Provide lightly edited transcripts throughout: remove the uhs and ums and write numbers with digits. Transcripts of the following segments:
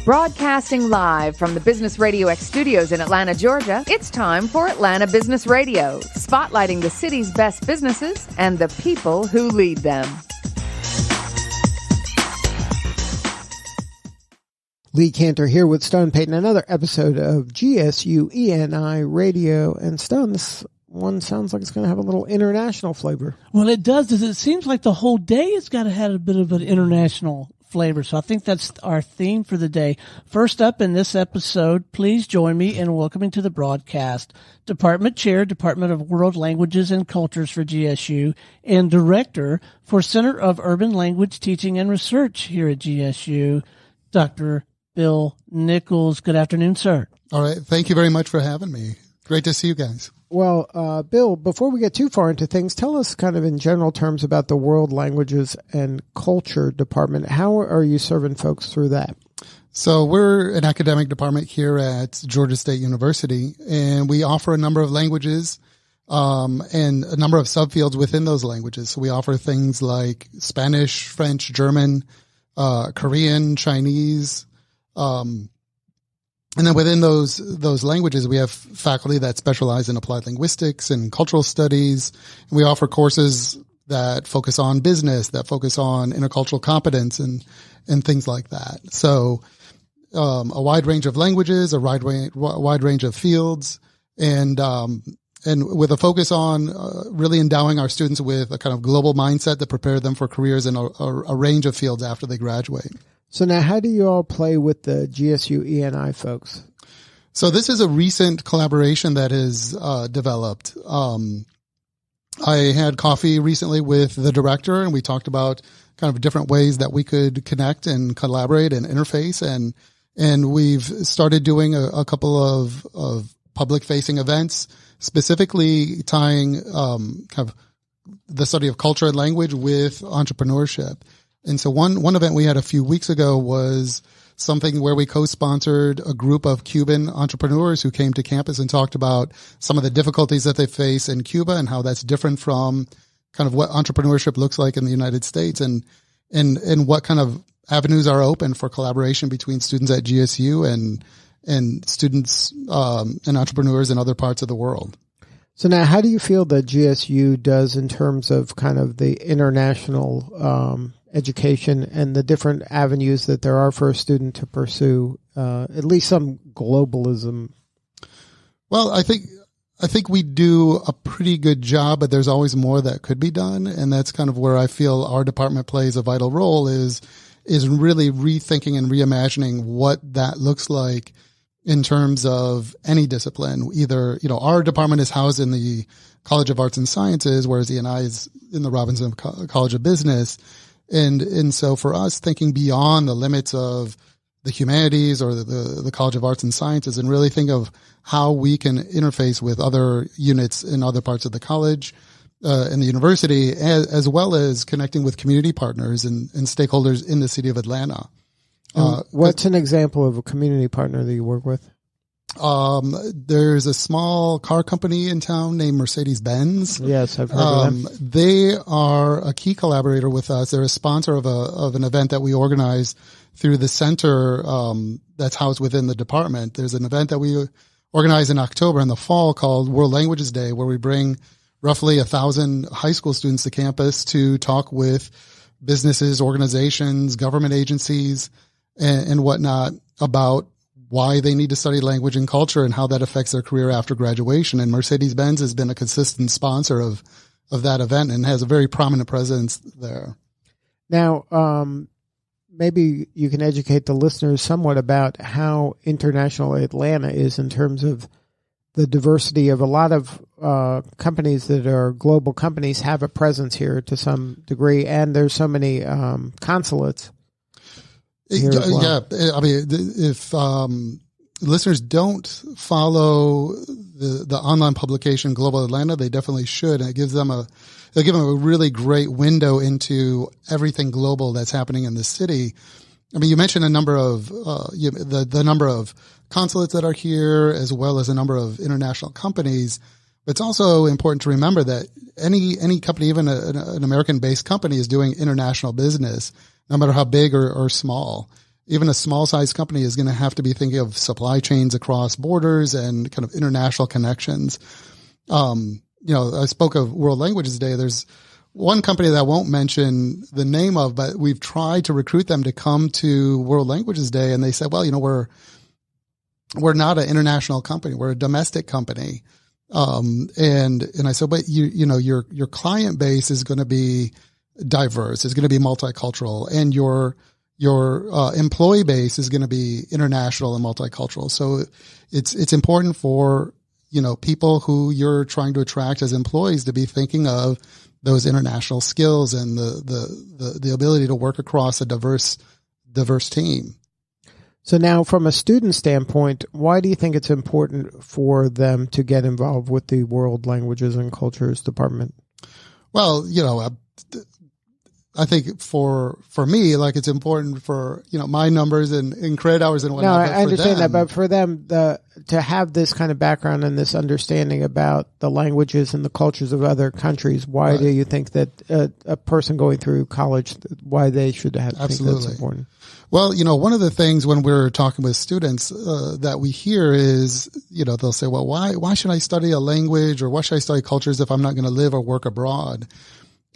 Broadcasting live from the Business RadioX studios in Atlanta, Georgia, it's time for Atlanta Business Radio, spotlighting the city's best businesses and the people who lead them. Lee Cantor here with Stone Payton, another episode of GSU ENI Radio. And Stone, this one sounds like it's going to have a little international flavor. Well, it does. It seems like the whole day has got to have a bit of an international flavor. So I think that's our theme for the day. First up in this episode, please join me in welcoming to the broadcast Department Chair, Department of World Languages and Cultures for GSU, and Director for Center of Urban Language Teaching and Research here at GSU, Dr. Bill Nichols. Good afternoon, sir. All right. Thank you very much for having me. Great to see you guys. Well, Bill, before we get too far into things, tell us kind of in general terms about the World Languages and Culture Department. How are you serving folks through that? So we're an academic department here at Georgia State University, and we offer a number of languages and a number of subfields within those languages. So we offer things like Spanish, French, German, Korean, Chinese, and then within those languages, we have faculty that specialize in applied linguistics and cultural studies. And we offer courses that focus on business, that focus on intercultural competence and things like that. So, a wide range of languages, a wide range of fields, and with a focus on really endowing our students with a kind of global mindset that prepare them for careers in a range of fields after they graduate. So now how do you all play with the GSU ENI folks? So this is a recent collaboration that is developed. I had coffee recently with the director, and we talked about kind of different ways that we could connect and collaborate and interface. And we've started doing a couple of public facing events, specifically tying kind of the study of culture and language with entrepreneurship. And so one event we had a few weeks ago was something where we co-sponsored a group of Cuban entrepreneurs who came to campus and talked about some of the difficulties that they face in Cuba and how that's different from kind of what entrepreneurship looks like in the United States and what kind of avenues are open for collaboration between students at GSU and students and entrepreneurs in other parts of the world. So now how do you feel that GSU does in terms of kind of the international education and the different avenues that there are for a student to pursue, at least some globalism? Well, I think we do a pretty good job, but there's always more that could be done. And that's kind of where I feel our department plays a vital role is really rethinking and reimagining what that looks like in terms of any discipline. Either, our department is housed in the College of Arts and Sciences, whereas ENI is in the Robinson College of Business. And so for us, thinking beyond the limits of the humanities or the College of Arts and Sciences and really think of how we can interface with other units in other parts of the college and the university, as well as connecting with community partners and stakeholders in the city of Atlanta. What's an example of a community partner that you work with? There's a small car company in town named Benz. Yes, I've heard of them. They are a key collaborator with us. They're a sponsor of an event that we organize through the center, that's housed within the department. There's an event that we organize in October in the fall called World Languages Day, where we bring roughly 1,000 high school students to campus to talk with businesses, organizations, government agencies, and whatnot about why they need to study language and culture and how that affects their career after graduation. And Mercedes-Benz has been a consistent sponsor of that event and has a very prominent presence there. Now, maybe you can educate the listeners somewhat about how international Atlanta is in terms of the diversity of a lot of companies that are global companies have a presence here to some degree, and there's so many consulates. Yeah, I mean, if listeners don't follow the online publication Global Atlanta, they definitely should. And it gives them it'll give them a really great window into everything global that's happening in the city. I mean, you mentioned a number of the number of consulates that are here, as well as a number of international companies. But it's also important to remember that any company, even an American-based company, is doing international business, no matter how big or small. even a small sized company is going to have to be thinking of supply chains across borders and kind of international connections. I spoke of World Languages Day. There's one company that I won't mention the name of, but we've tried to recruit them to come to World Languages Day. And they said, well, we're not an international company. We're a domestic company. And I said, but your client base is going to be diverse. It's going to be multicultural, and your employee base is going to be international and multicultural. So it's important for, people who you're trying to attract as employees to be thinking of those international skills and the ability to work across a diverse team. So now, from a student standpoint, why do you think it's important for them to get involved with the World Languages and Cultures Department? Well, I think for me, like, it's important for, my numbers and credit hours and whatnot. No, I understand that, but for them, to have this kind of background and this understanding about the languages and the cultures of other countries, why do you think that a person going through college, why they should have think that's important? Well, one of the things when we're talking with students that we hear is, they'll say, well, why should I study a language, or why should I study cultures if I'm not going to live or work abroad?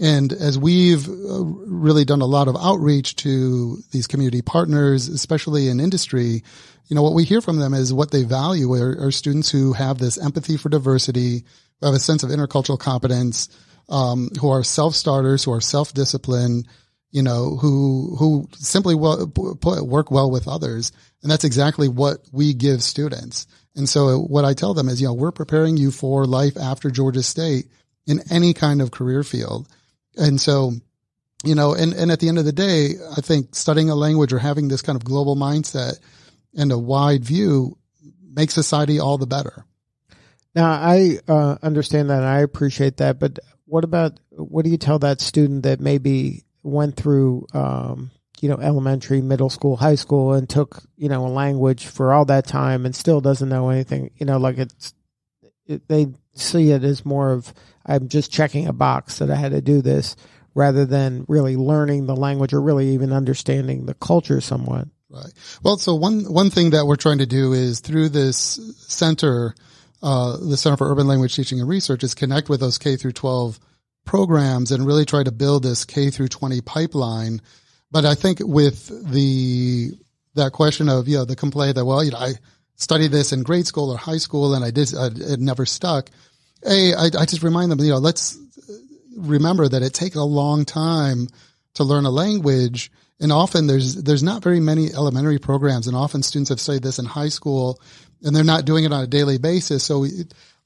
And as we've really done a lot of outreach to these community partners, especially in industry, what we hear from them is what they value are students who have this empathy for diversity, who have a sense of intercultural competence, who are self-starters, who are self-disciplined, who simply work well with others. And that's exactly what we give students. And so what I tell them is, we're preparing you for life after Georgia State in any kind of career field. And so, and at the end of the day, I think studying a language or having this kind of global mindset and a wide view makes society all the better. Now, I understand that, and I appreciate that, but what do you tell that student that maybe went through, elementary, middle school, high school, and took, a language for all that time and still doesn't know anything, they see it as more of, I'm just checking a box that I had to do this, rather than really learning the language or really even understanding the culture somewhat. Right. Well, so one thing that we're trying to do is through this center, the Center for Urban Language Teaching and Research, is connect with those K through 12 programs and really try to build this K through 20 pipeline. But I think with that question of, the complaint that, well, I studied this in grade school or high school and it never stuck. I just remind them, let's remember that it takes a long time to learn a language. And often there's not very many elementary programs. And often students have studied this in high school and they're not doing it on a daily basis. So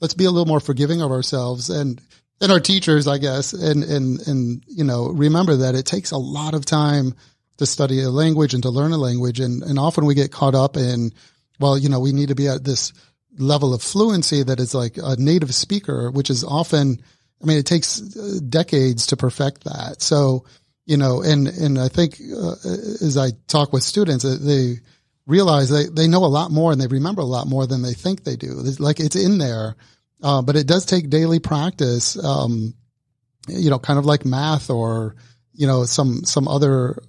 let's be a little more forgiving of ourselves and our teachers, I guess. And remember that it takes a lot of time to study a language and to learn a language. And often we get caught up in, well, we need to be at this level of fluency that is like a native speaker, which is often, it takes decades to perfect that. So, and I think as I talk with students, they realize they know a lot more and they remember a lot more than they think they do. It's in there, but it does take daily practice, kind of like math or, some other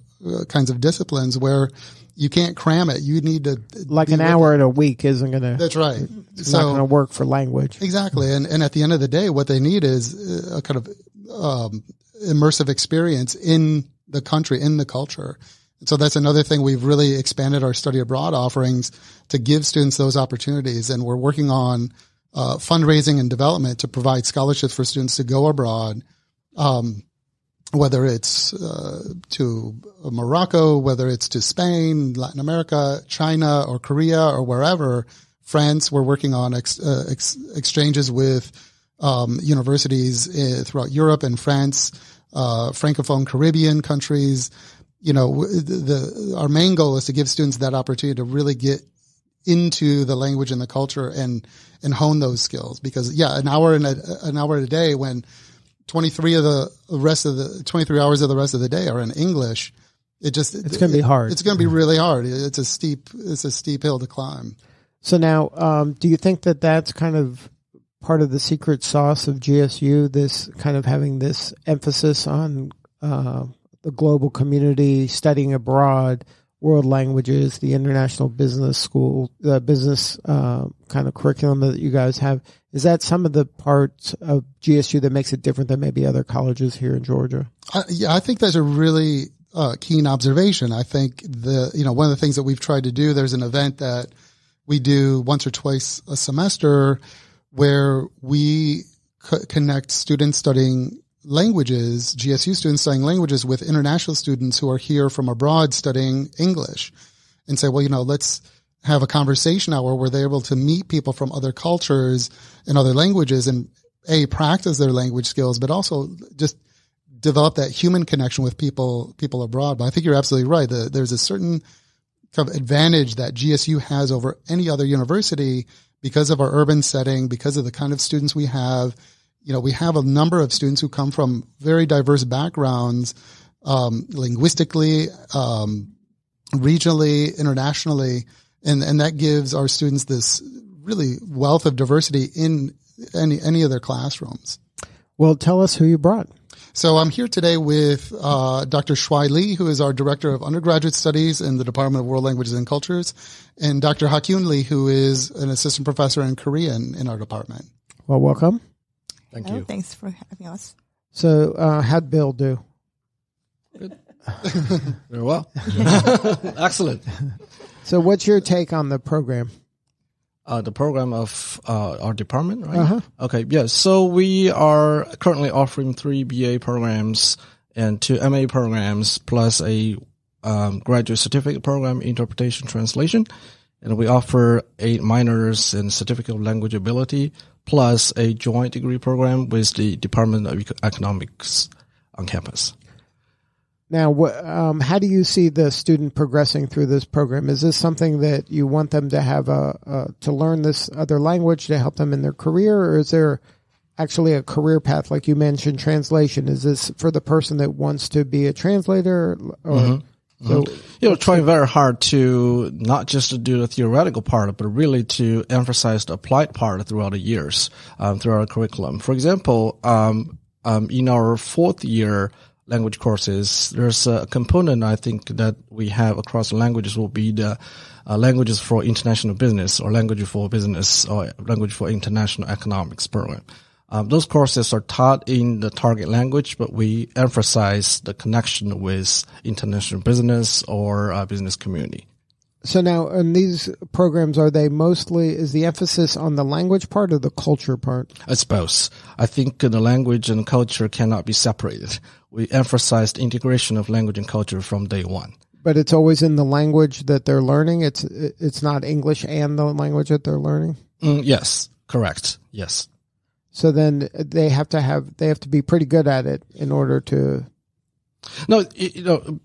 kinds of disciplines where you can't cram it. You need to an hour in a week isn't going to. That's right. It's not going to work for language. Exactly. And at the end of the day, what they need is a kind of immersive experience in the country, in the culture. And so that's another thing. We've really expanded our study abroad offerings to give students those opportunities. And we're working on fundraising and development to provide scholarships for students to go abroad. Whether it's to Morocco, whether it's to Spain, Latin America, China, or Korea, or wherever, France, we're working on exchanges with universities throughout Europe and France, Francophone Caribbean countries. Our main goal is to give students that opportunity to really get into the language and the culture and hone those skills. Because an hour a day when 23 hours of the rest of the day are in English, it's going to be hard. It's going to be really hard. It's a steep hill to climb. So now, do you think that that's kind of part of the secret sauce of GSU, this kind of having this emphasis on the global community, studying abroad, world languages, the international business school, the business kind of curriculum that you guys have. Is that some of the parts of GSU that makes it different than maybe other colleges here in Georgia? I think that's a really keen observation. I think one of the things that we've tried to do, there's an event that we do once or twice a semester where we connect students studying languages, GSU students studying languages, with international students who are here from abroad studying English, and say, well, let's have a conversation hour where they're able to meet people from other cultures and other languages and practice their language skills, but also just develop that human connection with people abroad. But I think you're absolutely right. There's a certain kind of advantage that GSU has over any other university because of our urban setting, because of the kind of students we have. We have a number of students who come from very diverse backgrounds, linguistically, regionally, internationally, and that gives our students this really wealth of diversity in any of their classrooms. Well, tell us who you brought. So I'm here today with Dr. Shuai Lee, who is our Director of Undergraduate Studies in the Department of World Languages and Cultures, and Dr. Hakyoon Lee, who is an Assistant Professor in Korean in our department. Well, welcome. Thank you. Thanks for having us. So how'd Bill do? Good. Very well. Excellent. So what's your take on the program? The program of our department, right? Uh-huh. Okay, yes. So we are currently offering 3 BA programs and 2 MA programs, plus a graduate certificate program, interpretation translation. And we offer 8 minors in certificate of language ability, plus a joint degree program with the Department of Economics on campus. Now, how do you see the student progressing through this program? Is this something that you want them to have to learn this other language to help them in their career, or is there actually a career path, like you mentioned, translation? Is this for the person that wants to be a translator? Or, trying very hard to not just to do the theoretical part, but really to emphasize the applied part throughout the years, through our curriculum. For example, in our 4th year language courses, there's a component I think that we have across the languages will be the languages for international business, or language for business, or language for international economics program. Those courses are taught in the target language, but we emphasize the connection with international business or business community. So now, in these programs, is the emphasis on the language part or the culture part? It's both. I think the language and culture cannot be separated. We emphasize the integration of language and culture from day one. But it's always in the language that they're learning? It's not English and the language that they're learning? Yes, correct. Yes. So then they have to be pretty good at it in order to. No,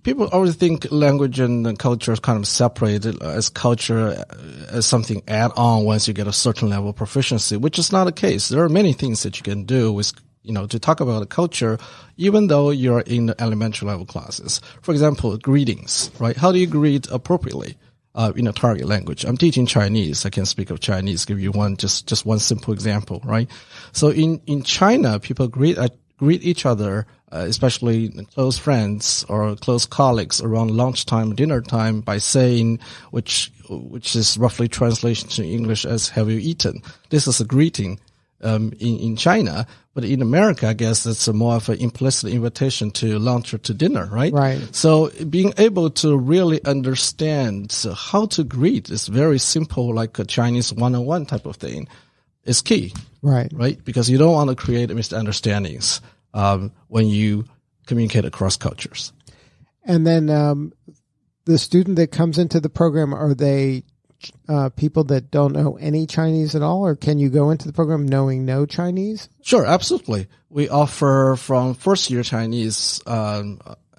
people always think language and culture is kind of separated as culture as something add on once you get a certain level of proficiency, which is not the case. There are many things that you can do with, to talk about a culture, even though you're in the elementary level classes. For example, greetings, right? How do you greet appropriately? In a target language. I'm teaching Chinese. I can speak of Chinese. Give you just one simple example, right? So in China, people greet each other, especially close friends or close colleagues, around lunchtime, dinner time, by saying, which is roughly translation to English as "Have you eaten?" This is a greeting in China, but in America, I guess it's more of an implicit invitation to lunch or to dinner, right? Right. So being able to really understand how to greet is very simple, like a Chinese one-on-one type of thing, is key. Right. Right? Because you don't want to create misunderstandings when you communicate across cultures. And then the student that comes into the program, are they people that don't know any Chinese at all, or can you go into the program knowing no Chinese? Sure, absolutely. We offer from first year Chinese,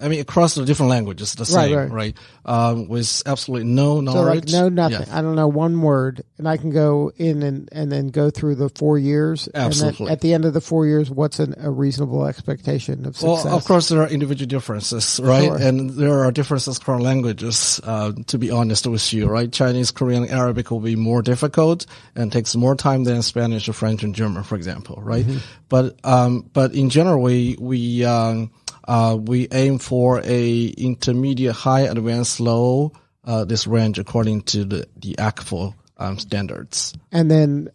across the different languages, the same, right? With absolutely no knowledge. So like nothing. Yeah. I don't know one word, and I can go in and then go through the 4 years. Absolutely. And then at the end of the 4 years, what's a reasonable expectation of success? Well, of course, there are individual differences, right? Sure. And there are differences across languages, to be honest with you, right? Chinese, Korean, Arabic will be more difficult and takes more time than Spanish or French and German, for example, right? Mm-hmm. But in general, we aim for a intermediate, high, advanced, low this range according to the ACFO standards. And then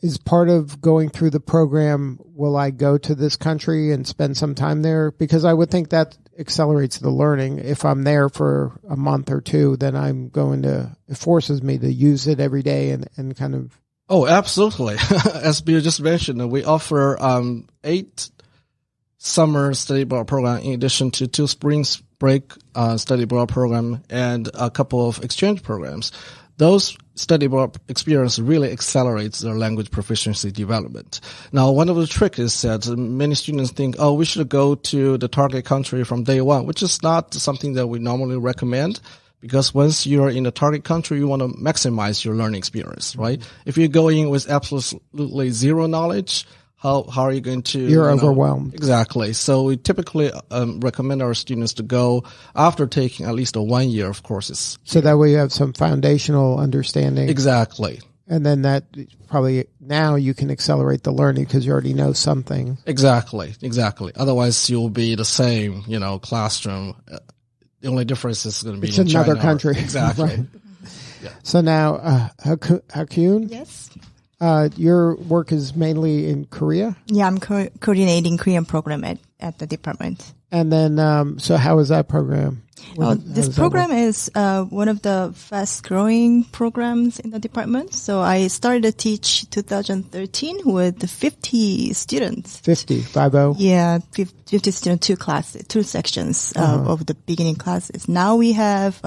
is part of going through the program, will I go to this country and spend some time there? Because I would think that accelerates the learning. If I'm there for a month or two, then it forces me to use it every day and kind of. Oh, absolutely. As Bill just mentioned, we offer 8 summer study abroad program in addition to 2 spring break study abroad program and a couple of exchange programs. Those study abroad experience really accelerates their language proficiency development. Now, one of the tricks is that many students think, we should go to the target country from day one, which is not something that we normally recommend. Because once you're in the target country, you want to maximize your learning experience, right? If you go in with absolutely zero knowledge, how are you going to? You're overwhelmed. Exactly. So we typically recommend our students to go after taking at least 1 year of courses. So that way you have some foundational understanding. Exactly. And then that probably now you can accelerate the learning because you already know something. Exactly. Otherwise, you'll be the same, classroom. The only difference is going to be it's in another China. Country. Exactly. Right. Yeah. So now, Hakyoon? Yes. Your work is mainly in Korea? Yeah, I'm coordinating Korean program at the department. And then, so how is that program? This program is one of the fast-growing programs in the department. So I started to teach 2013 with 50 students. 50? Yeah, 50 students, 2 sections of the beginning classes. Now we have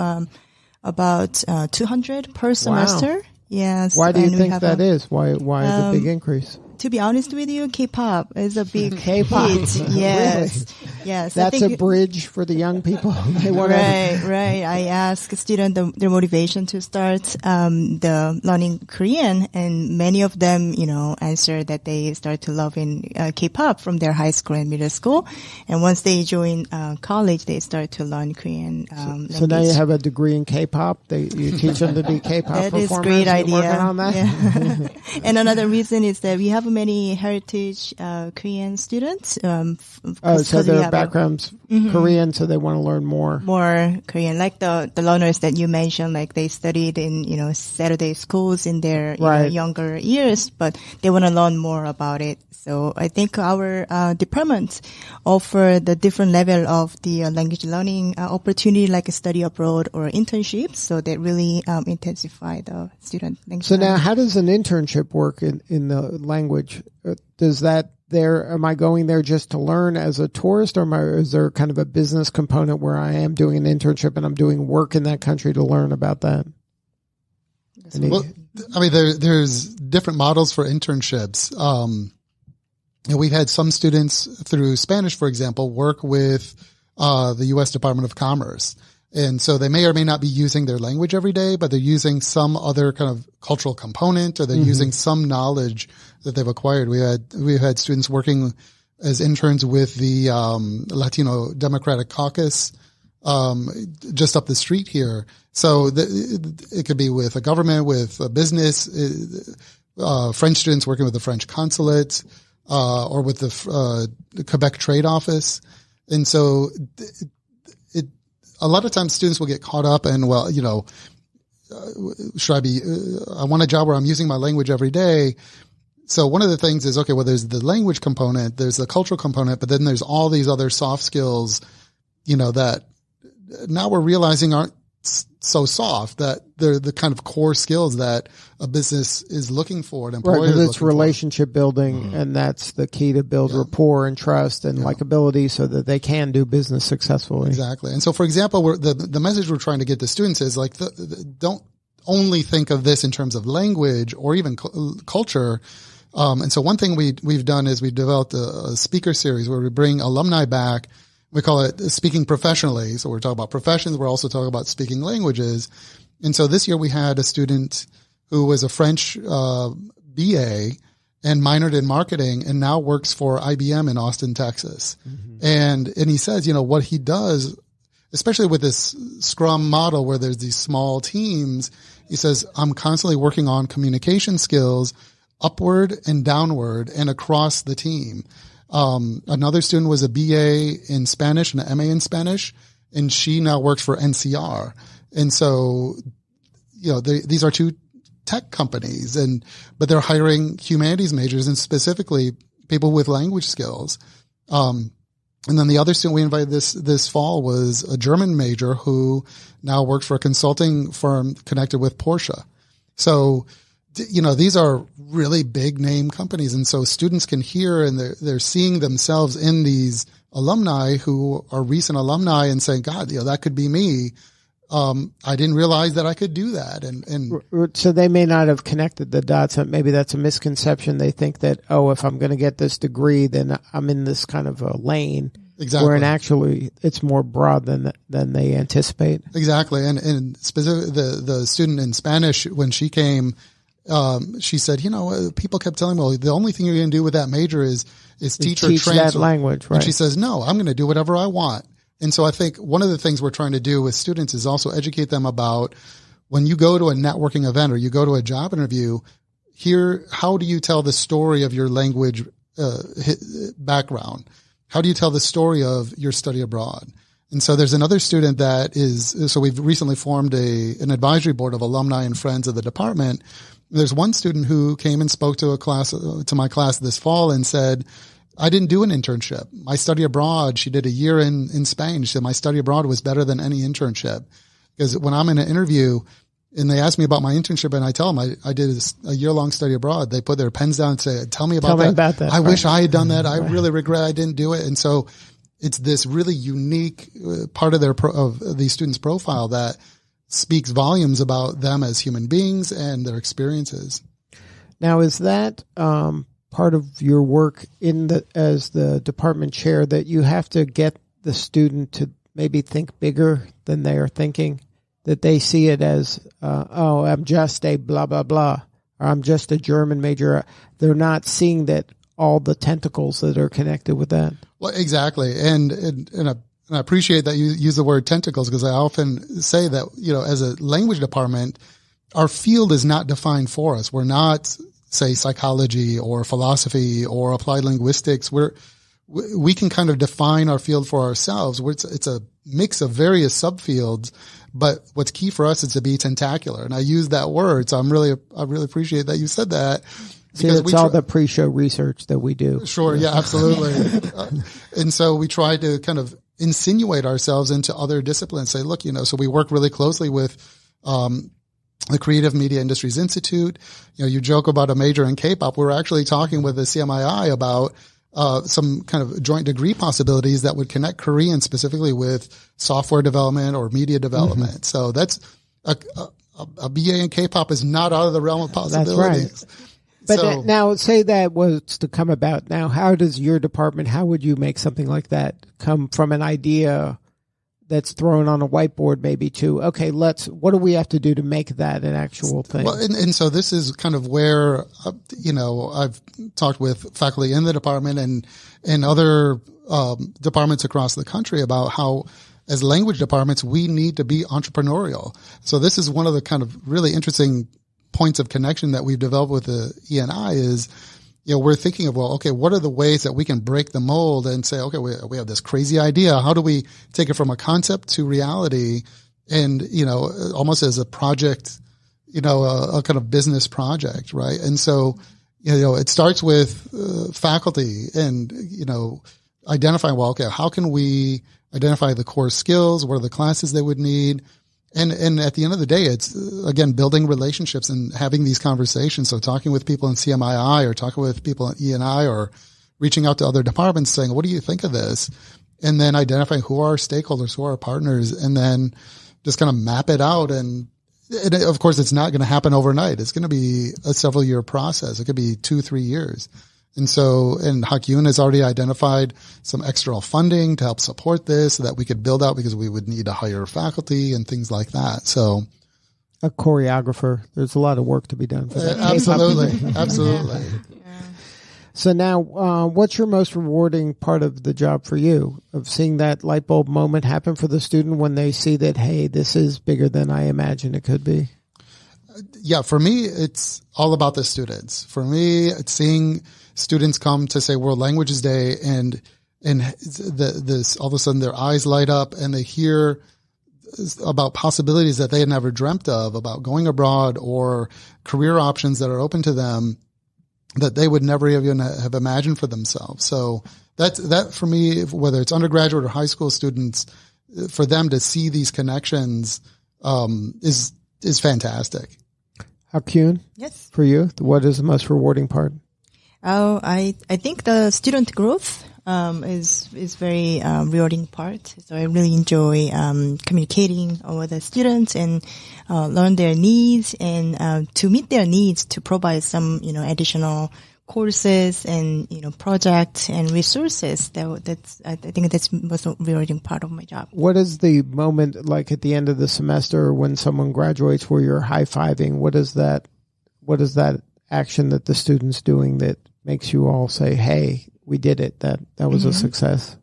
about 200 per semester. Wow. Yes. Why do you think that is? Why the big increase? To be honest with you, K-pop is a big K-pop. hit. Yes. Really? Yes. That's a bridge for the young people. They want Right. I ask students their motivation to start the learning Korean, and many of them, answer that they start to love in K-pop from their high school and middle school, and once they join college, they start to learn Korean. So now you have a degree in K-pop. You teach them to be K-pop that performers. That is a great idea. Working on that? Yeah. And another reason is that we have many heritage Korean students. So their background's Korean, so they want to learn more. More Korean, like the learners that you mentioned, like they studied in Saturday schools in their younger years, but they want to learn more about it. So I think our department offer the different level of the language learning opportunity, like a study abroad or internships, so that really intensify the student language. So now, how does an internship work in the language? Am I going there just to learn as a tourist, or is there kind of a business component where I am doing an internship and I'm doing work in that country to learn about that? Well, I mean, there's different models for internships. We've had some students through Spanish, for example, work with the U.S. Department of Commerce. And so they may or may not be using their language every day, but they're using some other kind of cultural component, or they're using some knowledge that they've acquired. We've had students working as interns with the Latino Democratic Caucus just up the street here. So it could be with a government, with a business, French students working with the French consulate, or with the Quebec Trade Office. And so a lot of times students will get caught up in, should I be, I want a job where I'm using my language every day. So one of the things is, okay, well, there's the language component, there's the cultural component, but then there's all these other soft skills, that now we're realizing aren't so soft, that they're the kind of core skills that a business is looking for. An employer right, because it's relationship building, and that's the key to build rapport and trust and likability so that they can do business successfully. Exactly. And so, for example, the message we're trying to get to students is like, don't only think of this in terms of language or even culture. And so one thing we've done is we've developed a speaker series where we bring alumni back. We call it Speaking Professionally. So we're talking about professions. We're also talking about speaking languages. And so this year we had a student who was a French BA and minored in marketing and now works for IBM in Austin, Texas. Mm-hmm. And he says, what he does, especially with this Scrum model where there's these small teams, he says, I'm constantly working on communication skills upward and downward and across the team. Another student was a BA in Spanish and an MA in Spanish, and she now works for NCR. And so, these are two tech companies but they're hiring humanities majors and specifically people with language skills. And then the other student we invited this fall was a German major who now works for a consulting firm connected with Porsche. So, these are really big name companies. And so students can hear and they're seeing themselves in these alumni who are recent alumni and saying, God, that could be me. I didn't realize that I could do that. And so they may not have connected the dots. Maybe that's a misconception. They think that, if I'm going to get this degree, then I'm in this kind of a lane. Exactly. Where actually it's more broad than they anticipate. Exactly. And specifically the student in Spanish, when she came, she said, people kept telling me, well, the only thing you're going to do with that major is teach or translate that language. Right. And she says, no, I'm going to do whatever I want. And so I think one of the things we're trying to do with students is also educate them about when you go to a networking event or you go to a job interview, how do you tell the story of your language background? How do you tell the story of your study abroad? And so there's another student so we've recently formed an advisory board of alumni and friends of the department. There's one student who came and spoke to my class this fall and said, I didn't do an internship. My study abroad, she did a year in Spain. She said, my study abroad was better than any internship. Because when I'm in an interview and they ask me about my internship and I tell them I did a year-long study abroad, they put their pens down and say, tell me about that. I wish I had done that. I really regret I didn't do it. And so it's this really unique part of these students' profile that speaks volumes about them as human beings and their experiences. Now, is that part of your work as the department chair that you have to get the student to maybe think bigger than they are thinking, that they see it as, I'm just a blah, blah, blah, or I'm just a German major. They're not seeing that all the tentacles that are connected with that. Well, exactly. And I appreciate that you use the word tentacles because I often say that, as a language department, our field is not defined for us. We're not, say, psychology or philosophy or applied linguistics. We can kind of define our field for ourselves. It's a mix of various subfields, but what's key for us is to be tentacular. And I use that word. So I really appreciate that you said that. See, it's all the pre-show research that we do. Sure. Yeah, absolutely. And so we try to kind of insinuate ourselves into other disciplines. Say, look, so we work really closely with, the Creative Media Industries Institute. You joke about a major in K-pop. We're actually talking with the CMII about some kind of joint degree possibilities that would connect Korean specifically with software development or media development. Mm-hmm. So that's a BA in K-pop is not out of the realm of possibilities. That's right. But now, say that was to come about. Now, how does your department, how would you make something like that come from an idea that's thrown on a whiteboard maybe to, okay, what do we have to do to make that an actual thing? Well, and so this is kind of where, I've talked with faculty in the department and other departments across the country about how as language departments, we need to be entrepreneurial. So this is one of the kind of really interesting points of connection that we've developed with the ENI is, we're thinking of, what are the ways that we can break the mold and say, okay, we have this crazy idea. How do we take it from a concept to reality and, almost as a project, a kind of business project, right? And so, it starts with faculty and, identifying, how can we identify the core skills? What are the classes they would need? And at the end of the day, it's, again, building relationships and having these conversations. So talking with people in CMII or talking with people in ENI or reaching out to other departments saying, what do you think of this? And then identifying who are our stakeholders, who are our partners, and then just kind of map it out. And of course, it's not going to happen overnight. It's going to be a several year process. It could be 2-3 years. And Hakyoon has already identified some external funding to help support this so that we could build out because we would need to hire faculty and things like that. So a choreographer, there's a lot of work to be done for that. Absolutely. Absolutely. Yeah. So now, what's your most rewarding part of the job for you, of seeing that light bulb moment happen for the student when they see that, hey, this is bigger than I imagined it could be? Yeah, for me, it's all about the students. For me, it's seeing students come to say World Languages Day and this all of a sudden their eyes light up and they hear about possibilities that they had never dreamt of, about going abroad or career options that are open to them that they would never even have imagined for themselves. So that for me, whether it's undergraduate or high school students, for them to see these connections is fantastic. Hakyoon? Yes. For you, what is the most rewarding part? Oh, I think the student growth is very rewarding part. So I really enjoy communicating with the students and learn their needs and to meet their needs to provide some additional courses and projects and resources. I think that's the most rewarding part of my job. What is the moment like at the end of the semester when someone graduates where you're high-fiving? What is that action that the student's doing that makes you all say, "Hey, we did it. That was a success"?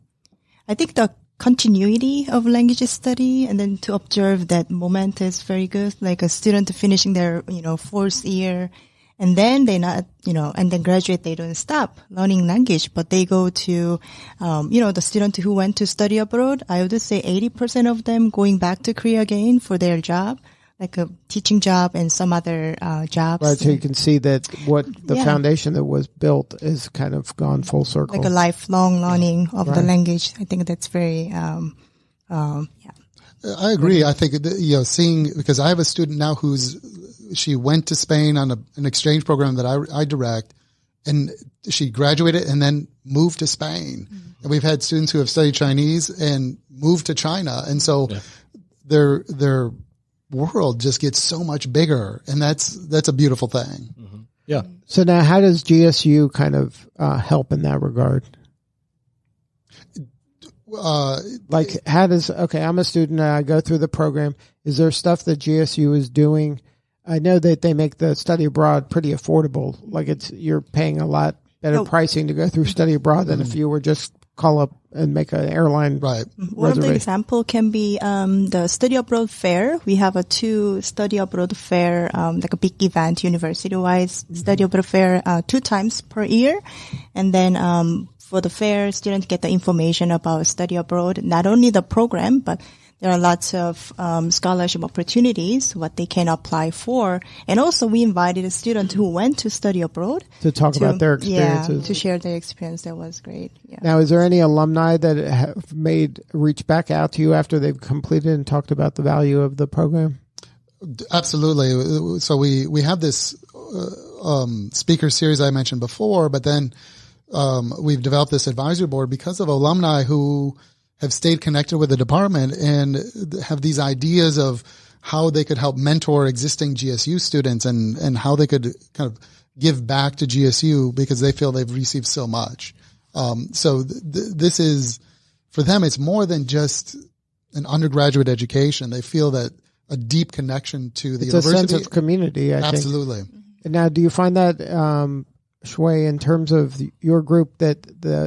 I think the continuity of language study and then to observe that moment is very good. Like a student finishing their, fourth year and then they and then graduate, they don't stop learning language, but they go to, the student who went to study abroad, I would say 80% of them going back to Korea again for their job, like a teaching job and some other jobs. Right, so you can see that what the foundation that was built is kind of gone full circle. Like a lifelong learning of the language. I think that's very, I agree. I think, seeing, because I have a student now she went to Spain on an exchange program that I direct, and she graduated and then moved to Spain. Mm-hmm. And we've had students who have studied Chinese and moved to China. And so their world just gets so much bigger, and that's a beautiful thing. Mm-hmm. Yeah. So now how does GSU kind of help in that regard? I'm a student, I go through the program. Is there stuff that GSU is doing? I know that they make the study abroad pretty affordable. Like you're paying a lot better pricing to go through study abroad than if you were just call up and make an airline One of the example can be the study abroad fair. We have a 2 study abroad fair, like a big event, university-wide study abroad fair 2 times per year. And then for the fair, students get the information about study abroad, not only the program, but there are lots of scholarship opportunities, what they can apply for. And also we invited a student who went to study abroad. To talk about their experiences. Yeah, to share their experience. That was great. Yeah. Now, is there any alumni that have reach back out to you after they've completed and talked about the value of the program? Absolutely. So we have this speaker series I mentioned before, but then we've developed this advisory board because of alumni who have stayed connected with the department and have these ideas of how they could help mentor existing GSU students and how they could kind of give back to GSU because they feel they've received so much. So this is, for them, it's more than just an undergraduate education. They feel that a deep connection to the university. It's a sense of community, I think. Absolutely. Now, do you find that, Shuai, in terms of your group, that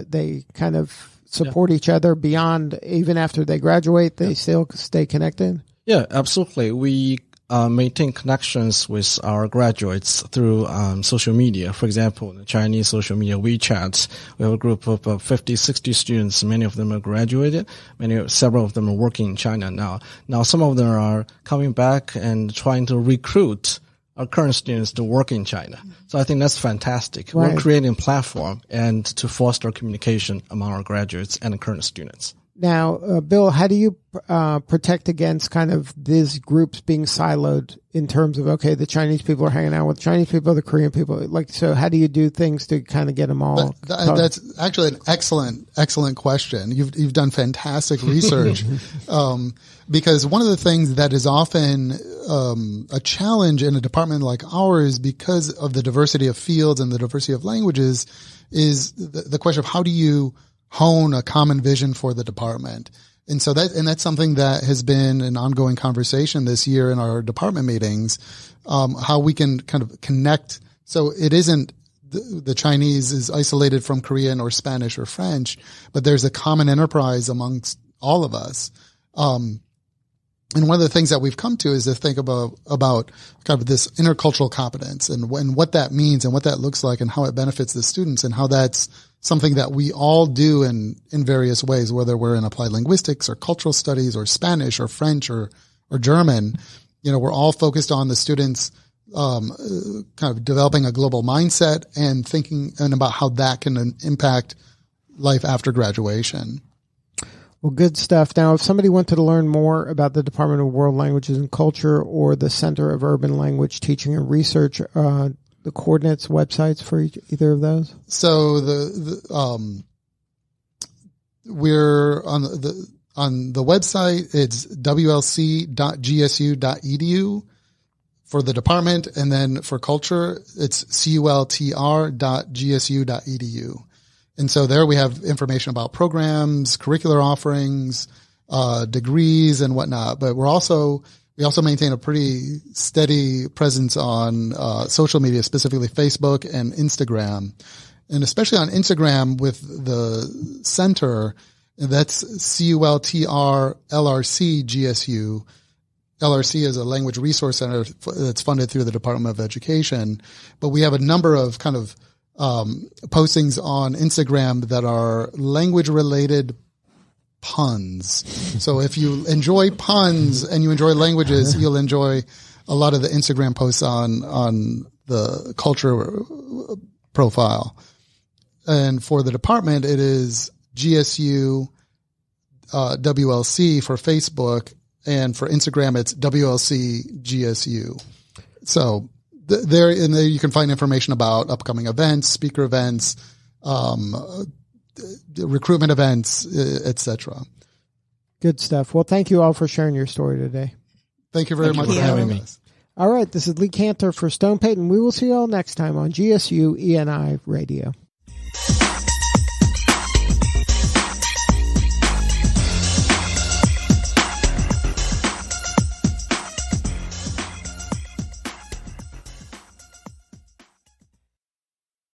they kind of support each other beyond, even after they graduate, they still stay connected? Yeah, absolutely. We maintain connections with our graduates through social media. For example, the Chinese social media WeChat, we have a group of 50, 60 students. Many of them are graduated. Several of them are working in China now. Now, some of them are coming back and trying to recruit our current students to work in China. So I think that's fantastic. Right. We're creating a platform and to foster communication among our graduates and the current students. Now, Bill, how do you protect against kind of these groups being siloed in terms of, okay, the Chinese people are hanging out with Chinese people, the Korean people, so how do you do things to kind of get them all? That's actually an excellent question. You've done fantastic research. Because one of the things that is often a challenge in a department like ours, because of the diversity of fields and the diversity of languages, is the question of how do you hone a common vision for the department. And so that's something that has been an ongoing conversation this year in our department meetings, how we can kind of connect. So it isn't the Chinese is isolated from Korean or Spanish or French, but there's a common enterprise amongst all of us. And one of the things that we've come to is to think about kind of this intercultural competence and what that means and what that looks like and how it benefits the students and how that's something that we all do in various ways, whether we're in applied linguistics or cultural studies or Spanish or French or German. We're all focused on the students kind of developing a global mindset and thinking about how that can impact life after graduation. Well, good stuff. Now, if somebody wanted to learn more about the Department of World Languages and Culture or the Center of Urban Language Teaching and Research, the coordinates, websites for either of those? So we're on the website. It's wlc.gsu.edu for the department, and then for culture, it's cultr.gsu.edu. And so there we have information about programs, curricular offerings, degrees, and whatnot. But we also maintain a pretty steady presence on social media, specifically Facebook and Instagram. And especially on Instagram with the center, that's CULTR LRC GSU. LRC is a language resource center that's funded through the Department of Education. But we have a number of kind of postings on Instagram that are language-related puns. So if you enjoy puns and you enjoy languages, you'll enjoy a lot of the Instagram posts on the culture profile. And for the department, it is GSU WLC for Facebook, and for Instagram, it's WLC GSU. So there you can find information about upcoming events, speaker events, recruitment events, etc. Good stuff. Well, thank you all for sharing your story today. Thank you very much for having us. All right. This is Lee Cantor for Stone Payton. We will see you all next time on GSU ENI Radio.